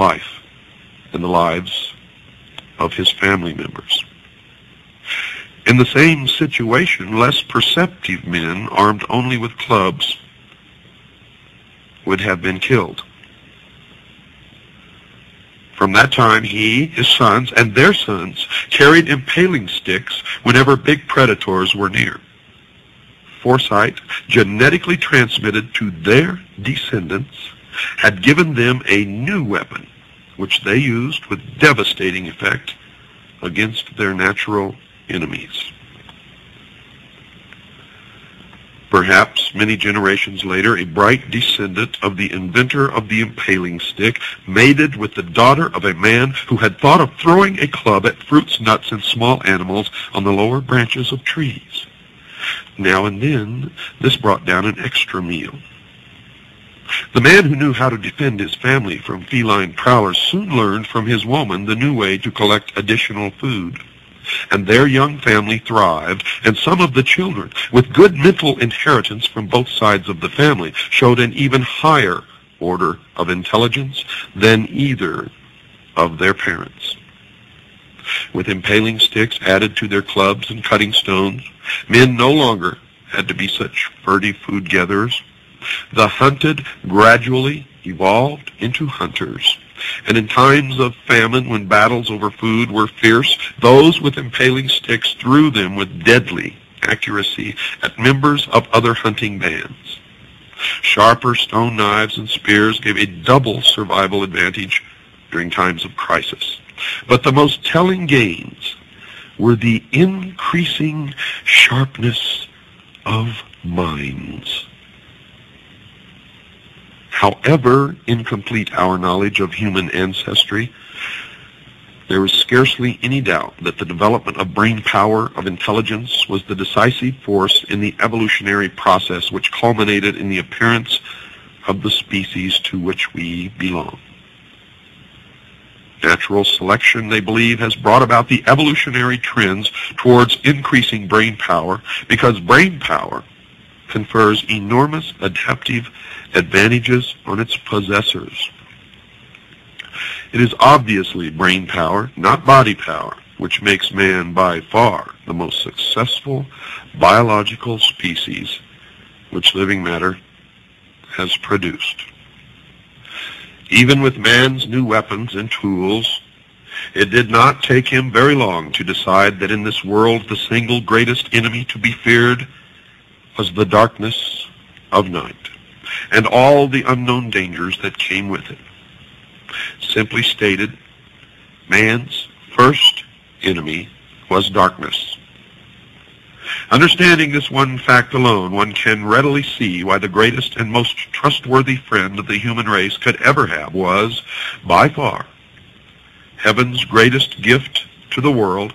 life and the lives of his family members. In the same situation, less perceptive men, armed only with clubs, would have been killed. From that time, he, his sons, and their sons carried impaling sticks whenever big predators were near. Foresight, genetically transmitted to their descendants, had given them a new weapon, which they used with devastating effect against their natural enemies. Perhaps many generations later, a bright descendant of the inventor of the impaling stick mated with the daughter of a man who had thought of throwing a club at fruits, nuts, and small animals on the lower branches of trees. Now and then, this brought down an extra meal. The man who knew how to defend his family from feline prowlers soon learned from his woman the new way to collect additional food. And their young family thrived, and some of the children, with good mental inheritance from both sides of the family, showed an even higher order of intelligence than either of their parents. With impaling sticks added to their clubs and cutting stones, men no longer had to be such furtive food gatherers. The hunted gradually evolved into hunters. And in times of famine, when battles over food were fierce, those with impaling sticks threw them with deadly accuracy at members of other hunting bands. Sharper stone knives and spears gave a double survival advantage during times of crisis. But the most telling gains were the increasing sharpness of minds. However incomplete our knowledge of human ancestry, there is scarcely any doubt that the development of brain power, of intelligence, was the decisive force in the evolutionary process which culminated in the appearance of the species to which we belong. Natural selection, they believe, has brought about the evolutionary trends towards increasing brain power because brain power confers enormous adaptive advantages on its possessors. It is obviously brain power, not body power, which makes man by far the most successful biological species which living matter has produced. Even with man's new weapons and tools, it did not take him very long to decide that in this world the single greatest enemy to be feared was the darkness of night and all the unknown dangers that came with it. Simply stated, man's first enemy was darkness. Understanding this one fact alone, one can readily see why the greatest and most trustworthy friend the human race could ever have was, by far, heaven's greatest gift to the world,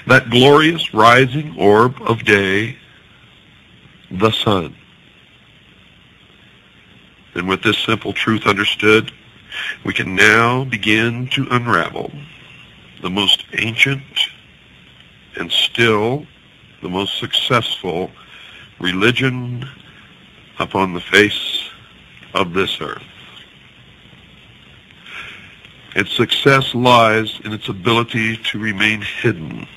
that glorious rising orb of day, the sun. And with this simple truth understood, we can now begin to unravel the most ancient and still the most successful religion upon the face of this earth. Its success lies in its ability to remain hidden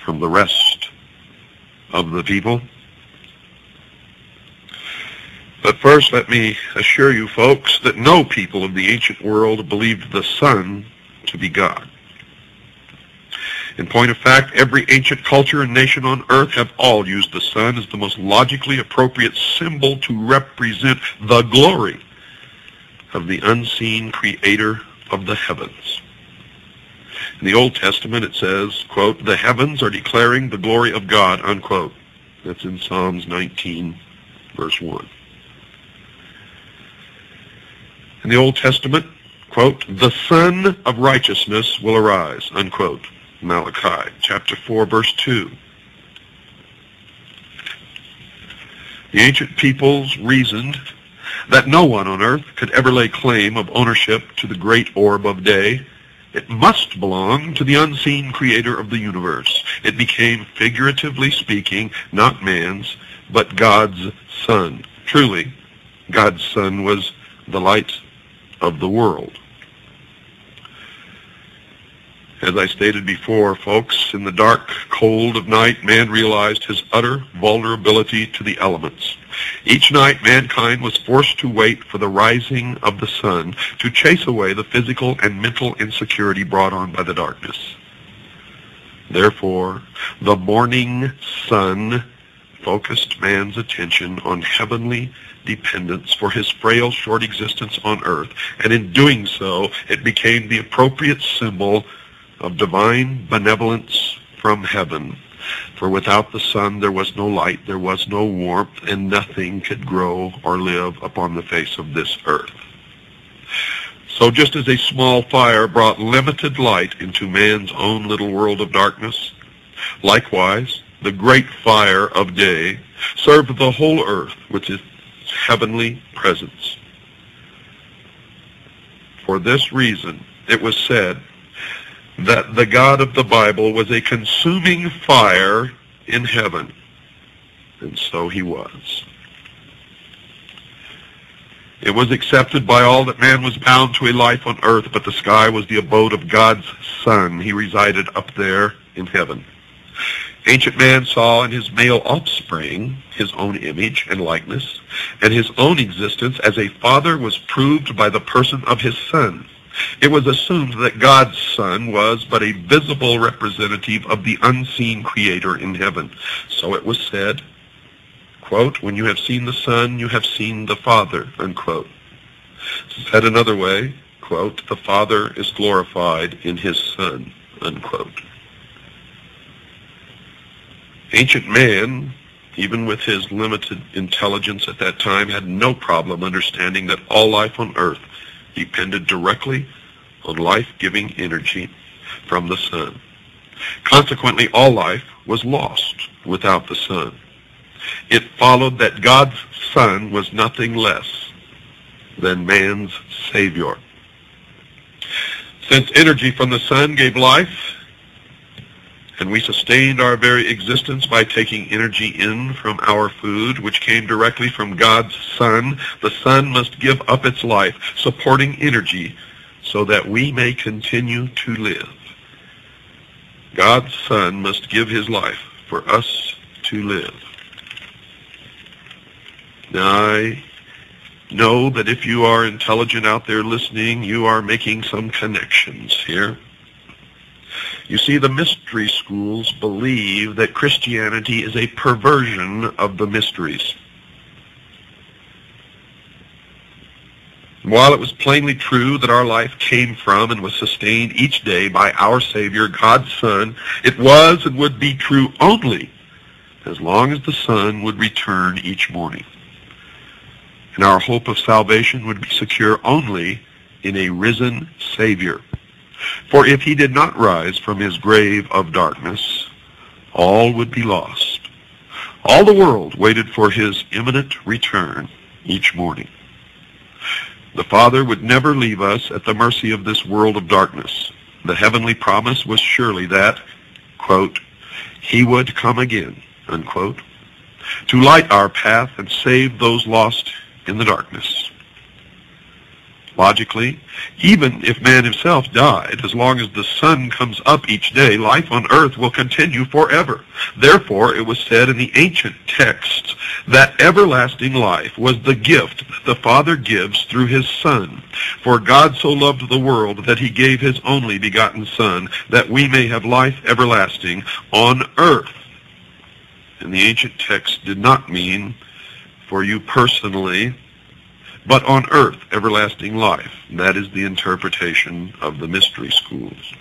from the rest of the people. But first, let me assure you folks that no people of the ancient world believed the sun to be God. In point of fact, every ancient culture and nation on earth have all used the sun as the most logically appropriate symbol to represent the glory of the unseen creator of the heavens. In the Old Testament it says, quote, "The heavens are declaring the glory of God," unquote. That's in Psalms 19, verse 1. In the Old Testament, quote, "The Sun of Righteousness will arise," unquote. Malachi chapter 4, verse 2. The ancient peoples reasoned that no one on earth could ever lay claim of ownership to the great orb of day. It must belong to the unseen creator of the universe. It became, figuratively speaking, not man's, but God's sun. Truly, God's sun was the light of the world. As I stated before, folks, in the dark cold of night, man realized his utter vulnerability to the elements. Each night, mankind was forced to wait for the rising of the sun to chase away the physical and mental insecurity brought on by the darkness. Therefore, the morning sun focused man's attention on heavenly dependence for his frail, short existence on earth, and in doing so, it became the appropriate symbol of divine benevolence from heaven. For without the sun there was no light, there was no warmth, and nothing could grow or live upon the face of this earth. So just as a small fire brought limited light into man's own little world of darkness, likewise the great fire of day served the whole earth with its heavenly presence. For this reason it was said that the God of the Bible was a consuming fire in heaven. And so he was. It was accepted by all that man was bound to a life on earth, but the sky was the abode of God's Son. He resided up there in heaven. Ancient man saw in his male offspring his own image and likeness, and his own existence as a father was proved by the person of his Son. It was assumed that God's Son was but a visible representative of the unseen Creator in heaven. So it was said, quote, when you have seen the Son, you have seen the Father, unquote. Said another way, quote, the Father is glorified in his Son, unquote. Ancient man, even with his limited intelligence at that time, had no problem understanding that all life on earth depended directly on life-giving energy from the sun. Consequently, all life was lost without the sun. It followed that God's Son was nothing less than man's Savior. Since energy from the sun gave life, and we sustained our very existence by taking energy in from our food, which came directly from God's Son, the Son must give up its life, supporting energy, so that we may continue to live. God's Son must give his life for us to live. Now, I know that if you are intelligent out there listening, you are making some connections here. You see, the mystery schools believe that Christianity is a perversion of the mysteries. While it was plainly true that our life came from and was sustained each day by our Savior, God's Son, it was and would be true only as long as the sun would return each morning. And our hope of salvation would be secure only in a risen Savior. For if he did not rise from his grave of darkness, all would be lost. All the world waited for his imminent return each morning. The Father would never leave us at the mercy of this world of darkness. The heavenly promise was surely that, quote, he would come again, unquote, to light our path and save those lost in the darkness. Logically, even if man himself died, as long as the sun comes up each day, life on earth will continue forever. Therefore, it was said in the ancient texts that everlasting life was the gift that the Father gives through his Son. For God so loved the world that he gave his only begotten Son, that we may have life everlasting on earth. And the ancient text did not mean for you personally, but on earth, everlasting life. That is the interpretation of the mystery schools.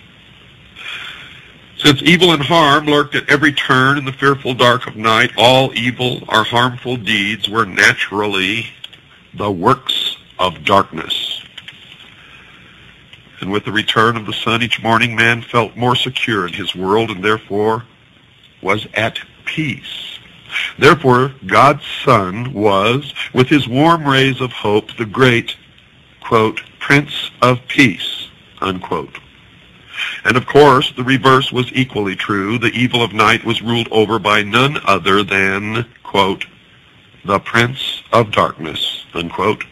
Since evil and harm lurked at every turn in the fearful dark of night, all evil or harmful deeds were naturally the works of darkness. And with the return of the sun each morning, man felt more secure in his world and therefore was at peace. Therefore, God's Son was, with his warm rays of hope, the great, quote, Prince of Peace, unquote. And of course, the reverse was equally true. The evil of night was ruled over by none other than, quote, the Prince of Darkness, unquote,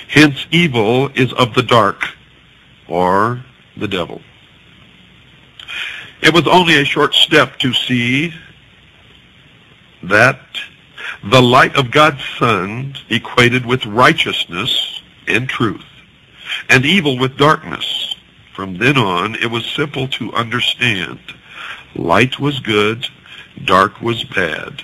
Hence, evil is of the dark, or the devil. It was only a short step to see that the light of God's Son equated with righteousness and truth, and evil with darkness. From then on, it was simple to understand. Light was good, dark was bad.